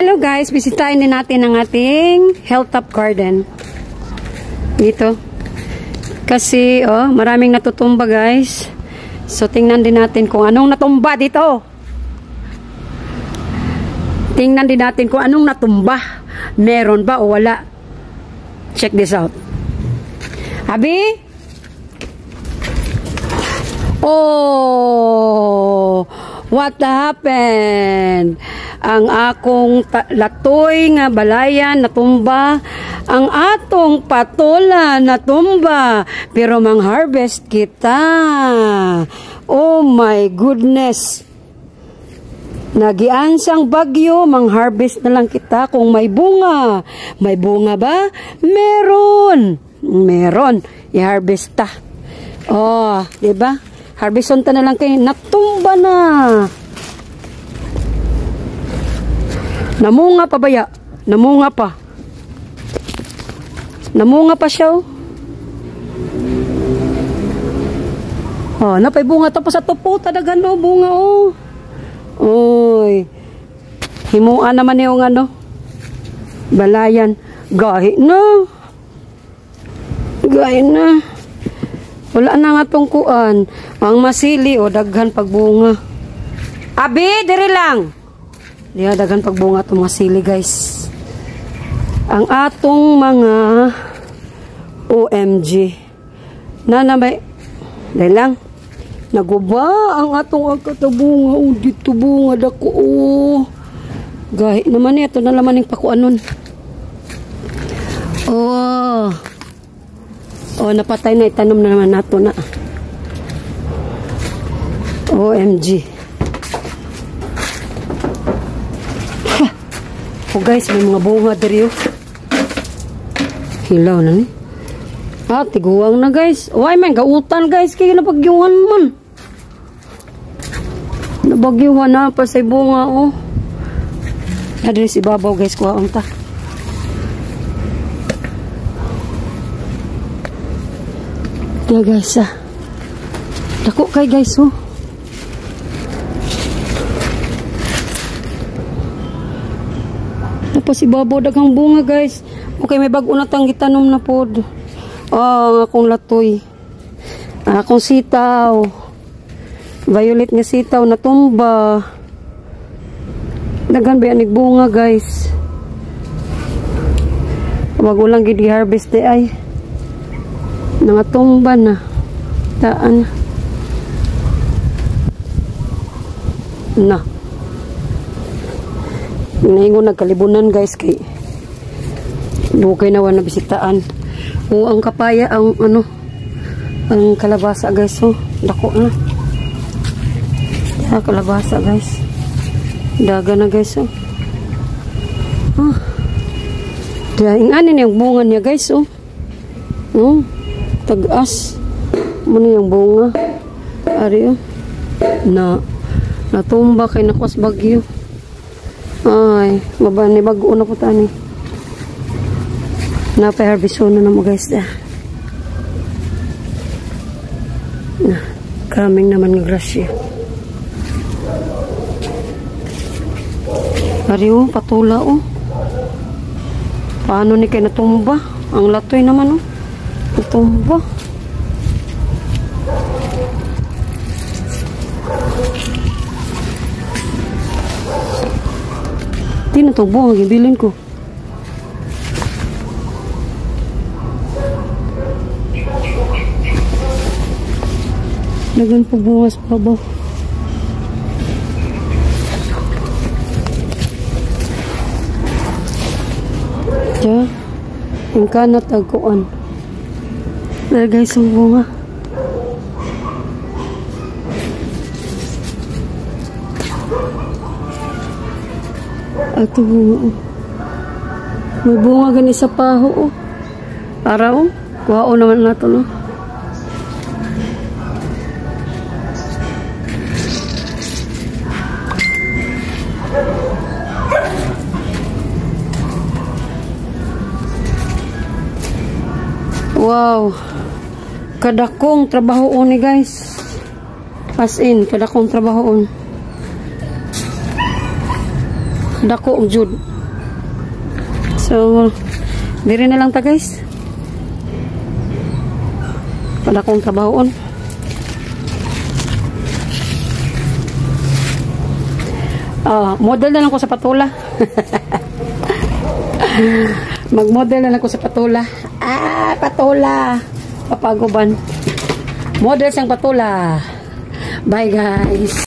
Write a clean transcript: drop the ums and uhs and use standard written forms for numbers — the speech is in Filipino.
Hello guys, bisitahin din natin ang ating Hilltop Garden. Dito. Kasi, maraming natutumba guys. So, tingnan din natin kung anong natumba dito. Tingnan din natin kung anong natumba. Meron ba o wala? Check this out. Abi? Oh! What happened? Ang akong latoy nga balayan natumba, ang atong patola natumba, pero mang harvest kita. Oh my goodness. Nagiansang bagyo, mang harvest na lang kita kung may bunga. May bunga ba? Meron. Meron. I-harvest ta. Oh, 'di ba? Harveston ta na lang kay natumba na. Namunga pa ba ya? Namunga pa. Namunga pa siya. Oh, napay bunga tapos sa tupo talaga no bunga oh. Oy. Himuan naman yung balayan. Gahi na. Gahi na. Wala na nga tong kuan. Ang masili o daghan pagbunga. Abi, diri lang. Diya daghan pagbunga tong masili, guys. Ang atong mga OMG. Nanamay. Dahil lang. Naguba ang atong agkatabunga. O, dito bunga dako. O. Gahi naman ito na laman yung pakuanon. Oh. Oh, napatay na. Itanom na naman nato na. OMG. Oh guys, may mga bunga diri. Hilaw na ni. Tiguang na guys. Uy, may gautan guys. Kaya nabagyuhan man. Nabagyuhan na pa sa bunga oh. Adres si babaw guys. Kuhaan ta. Yeah guys dako kay guys oh. Tapos si babaw daghang bunga guys. Okay, may bag-o na tang gitanom na pod. Oh, akong latoy. Akong sitaw. Violet nga sitaw natumba. Daghan ba yan bunga guys. Wag ulang gid harvest ay. Nangatumba na. Taan. Na. Naingon nagkalibunan guys kay dugay na wala bisitaan. O ang kapaya ang ang kalabasa guys oh. Dako na. Ya kalabasa guys. Daga na guys oh. Diya ingani yung bunga niya guys oh. Tagas. Muna yung bunga. Ari oh. Natumba kay nakos bagyo. Ay, mabani bago na po tani. Napay-harveston na mo guys da. Kaming naman ng grasya. Ari oh, patula oh. Paano ni kay natumba? Ang latoy naman oh. Natumba. Di na ito buwang gibilin ko. Nagan po buwas pa ba? Diya. Ang kanat agkuan. Lagay sa bunga. Ato bunga oh. May bunga gani sa paho oh. Para oh. Kuha naman nato no. Wow. Kadakong trabahoon ni guys. As in, kadakong trabahoon. Dako jud. So, diri na lang ta guys. Wala akong trabahoon. Model na lang ko sa patula. Mag-model na lang ko sa patula. Patula. Papaguban. Model siyang patula. Bye guys.